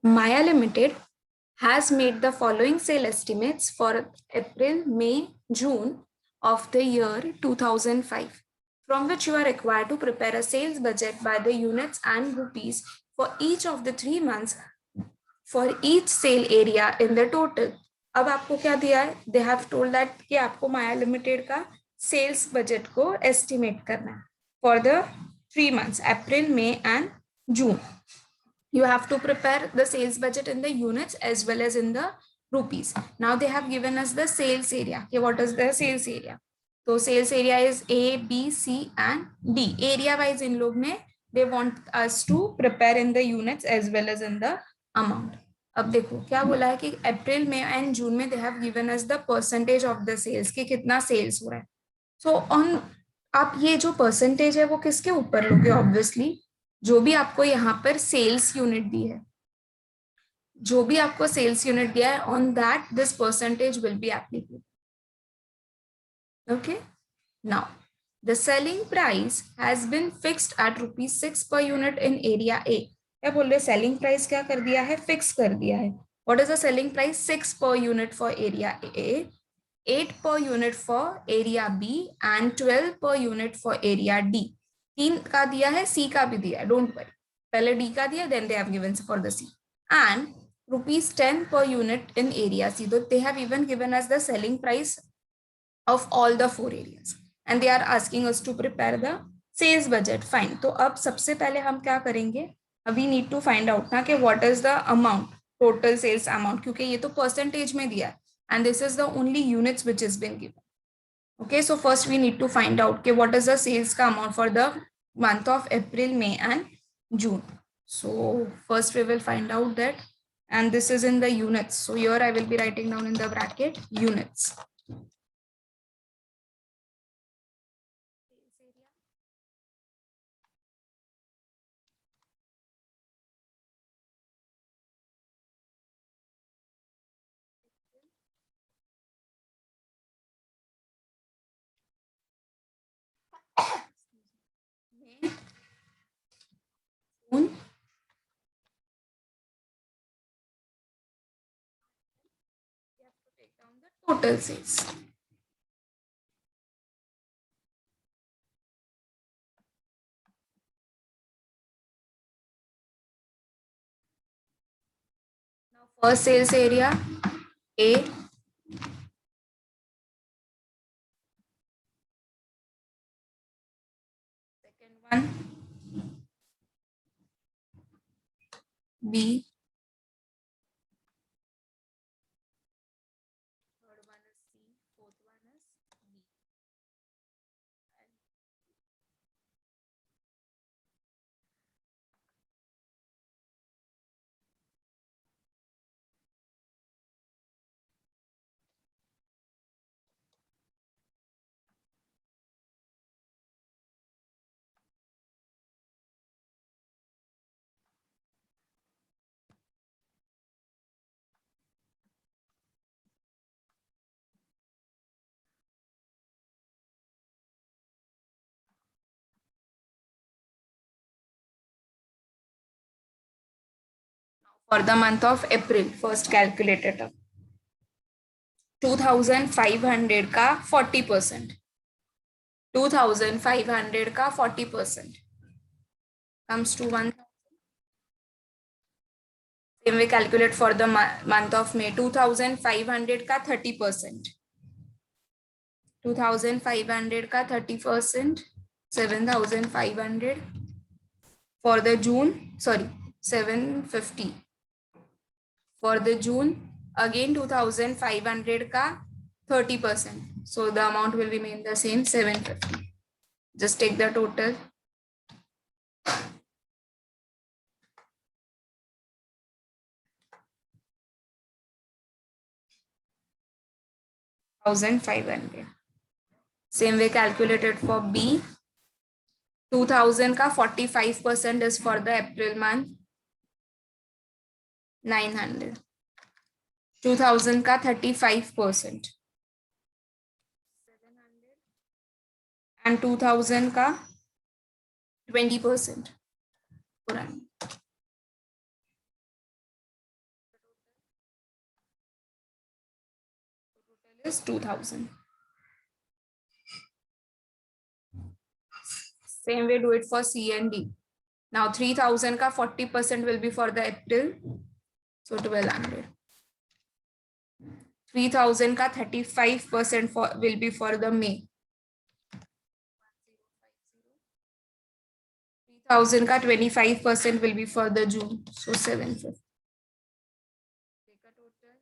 Maya Limited has made the following sale estimates for April, May, June of the year 2005, from which you are required to prepare a sales budget by the units and rupees for each of the 3 months for each sale area in the total. अब आपको क्या दिया है? They have told that कि आपको माया limited का sales budget को estimate करना है for the 3 months, April, May and June. You have to prepare the sales budget in the units as well as in the rupees. Now they have given us the sales area. Okay, what is the sales area? So sales area is A, B, C and D. Area wise in log ne they want us to prepare in the units as well as in the amount. अब देखो क्या बोला है कि अप्रैल में and जून में they have given us the percentage of the sales कि कितना सेल्स हो रहा है. सो ऑन आप ये जो परसेंटेज है वो किसके ऊपर लोगे? ऑब्वियसली जो भी आपको यहाँ पर सेल्स यूनिट दी है, जो भी आपको सेल्स यूनिट दिया है, on that this percentage will be applicable. Okay, now the selling price has been fixed at ₹6 per unit in area A. क्या बोल रहे? सेलिंग प्राइस क्या कर दिया है? फिक्स कर दिया है. What is the selling price? 6 per unit for area A, 8 per unit for area B and 12 per unit for area D. 3 का दिया है, C का भी दिया है, डोंट वरी. पहले D का दिया, then they have given for the C. And ₹10 per unit in area C. So they have even given us the selling price of all the 4 areas. And they are asking us to prepare the sales budget. Fine. तो अब सबसे पहले हम क्या करेंगे? We need to find out ना कि what is the amount, total sales amount, क्योंकि ये तो percentage में दिया है. And this is the only units which has been given. Okay, so first we need to find out okay, what is the sales amount for the month of April, May and June. So first we will find out that, and this is in the units. So here I will be writing down in the bracket units. June. We have to take down the total sales. Now first sales area A, second one B, third one is C, fourth one is D. For the month of April, first calculated 2500 का 40%, 2500 का 40% comes to 1. Same way calculate for the month of May, 2500 का 30%, 2500 का 30%, 7500. For the June, sorry, 750. For the June, again 2500 का 30%. So the amount will remain the same, 750. Just take the total. 1500. Same way calculated for B. 2000 का 45% is for the April month, 900. 2000 का 35%, 700. And 2000 का 20%. is 2000. Same way do it for C and D. Now 3000 ka 40% will be for the April, so 1200. 3000 ka 35% for will be for the May. 3000 ka 25% will be for the June, so 750. Take a total.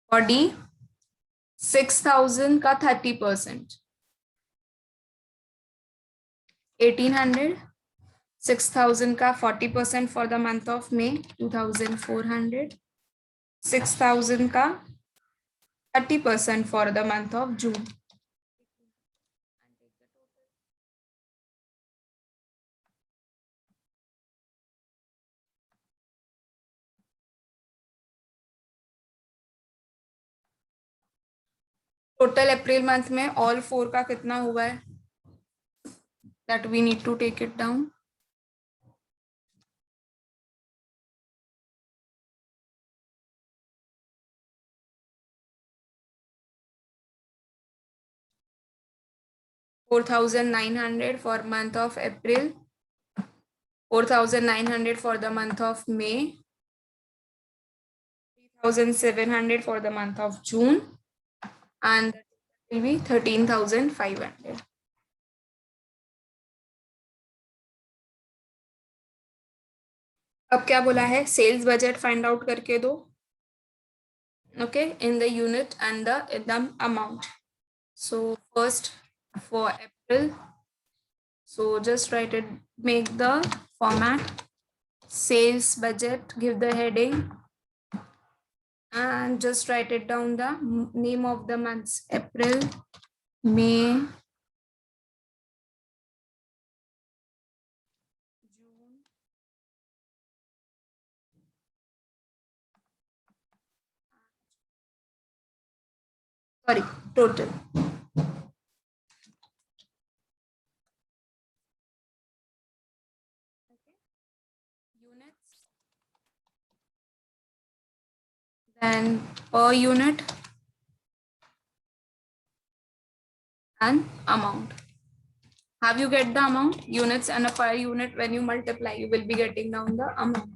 For D, 6000 ka 30%. 1800. 6000 ka 40% for the month of May, 2400. 6000 ka 30% for the month of June. Total April month में all 4 का कितना हुआ है? That we need to take it down. $4,900 for month of April, 4,900 for the month of May, 3,700 for the month of June, and it will be 13,500. अब क्या बोला है? Sales budget find out करके दो. Okay, in the unit and the amount. So first for April, so just write it, make the format sales budget, give the heading, and just write it down the name of the months: April, May, June, sorry, total. Okay. Units, then per unit and amount. Have you get the amount? Units and a per unit, when you multiply, you will be getting down the amount.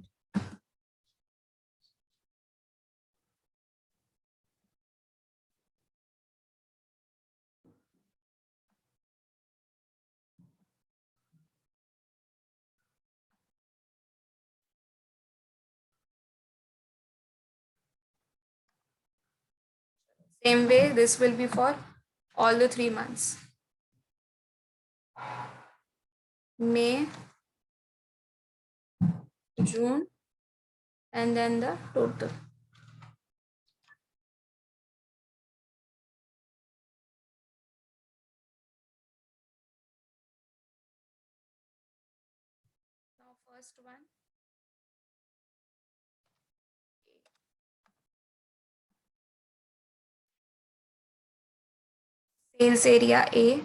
Same way, this will be for all the 3 months. May, June, and then the total. Now first one. Sales area A.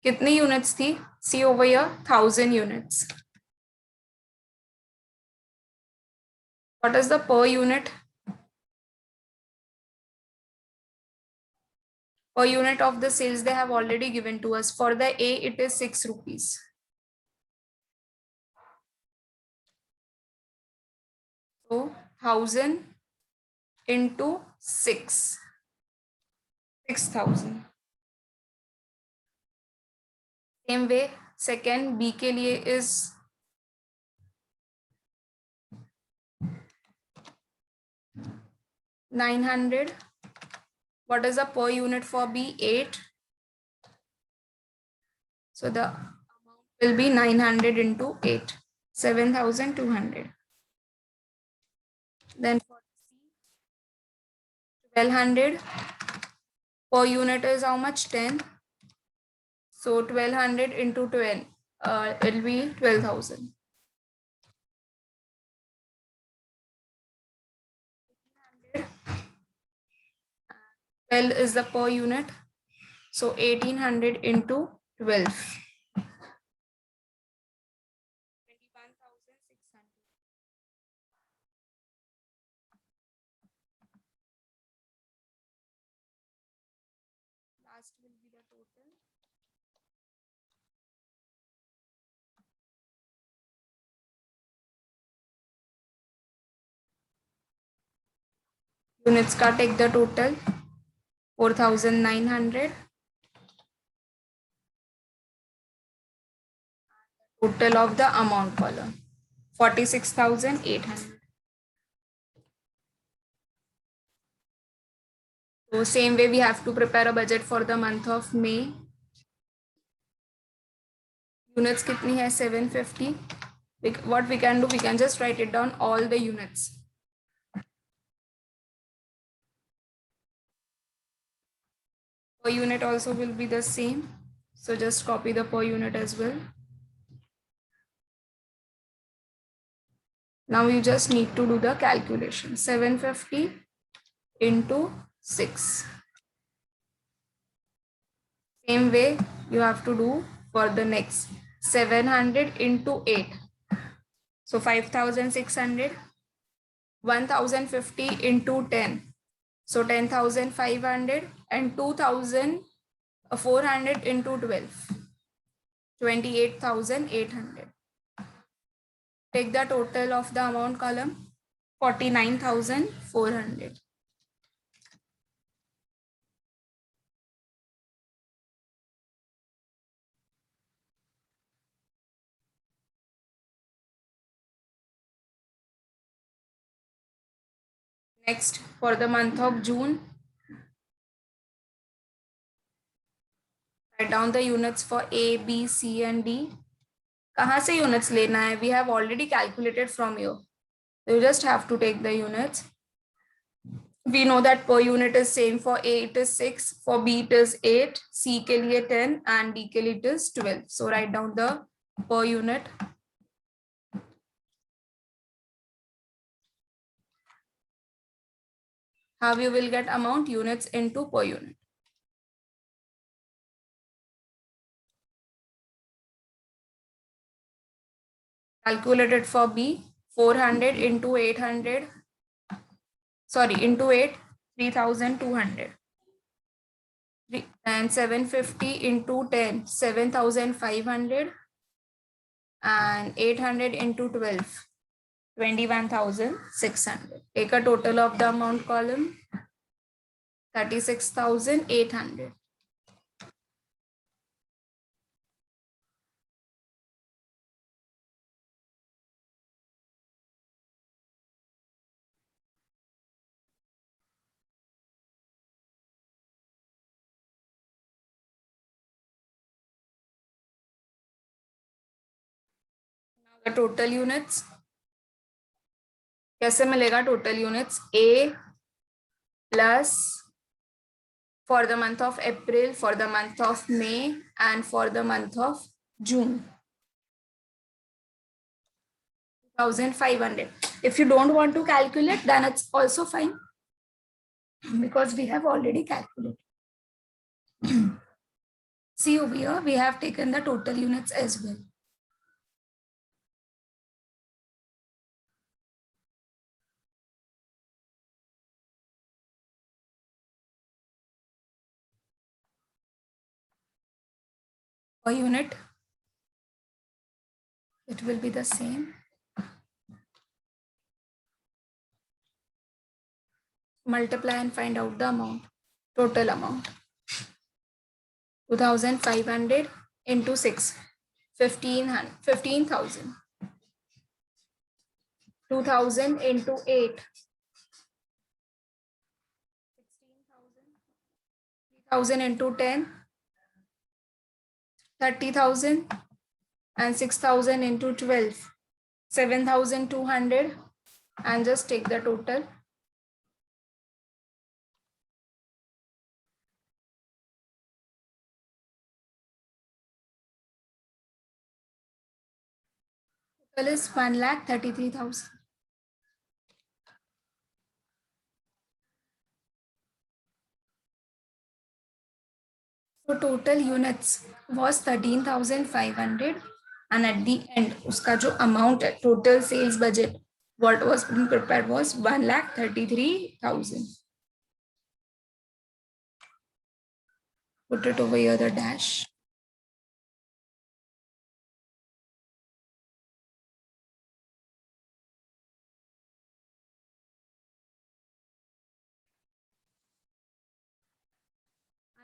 कितनी units थी? See over here, 1000 units. What is the per unit? Per unit of the sales they have already given to us. For the A, it is 6 rupees. So 1000 into 6. 6000. Same way, second B के लिए is 900. What is the per unit for B? 8. So the amount will be 900 into 8, 7,200. Then for C, 1200. Per unit is how much? 10. So 1200 into 12, it will be 12,000. 12 is the per unit. So 1800 into 12. last will be the total. Units का take the total 4,900. Total of the amount column 46,800. So same way we have to prepare a budget for the month of May. Units kitni hai? 750. What we can do, we can just write it down all the units. Per unit also will be the same. So just copy the per unit as well. Now you just need to do the calculation. 750 into 6. Same way you have to do for the next. 700 into 8. So 5,600. 1,050 into 10. So 10,500 and 2,400 into 12. 28,800. Take the total of the amount column 49,400. Next, for the month of June, write down the units for A, B, C and D. कहाँ से units लेना है? We have already calculated from here. You just have to take the units. We know that per unit is same. For A it is 6, for B it is 8, C के लिए 10 and D के लिए it is 12. So write down the per unit. How you will get amount? Units into per unit. Calculated for B, 400 into 800. Sorry, into 8, 3,200. And 750 into 10, 7,500. And 800 into 12, 21,600. Take a total of the amount column, 36,800. Now the total units. कैसे मिलेगा total units? A plus for the month of April, for the month of May, and for the month of June. 2,500. If you don't want to calculate, then it's also fine because we have already calculated. See over here, we have taken the total units as well. Per unit, it will be the same. Multiply and find out the amount, total amount. 2,500 into 6, 15,000. 2,000 into 8, 16,000. 3,000 into 10, 30,000. And 6,000 into 12, 7,200. And just take the total. Total is 1,33,000. So total units was 13,500, and at the end, uska jo amount है, total sales budget, what was being prepared was 1,33,000. put it over here, the dash.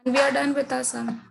And we are done with our sum.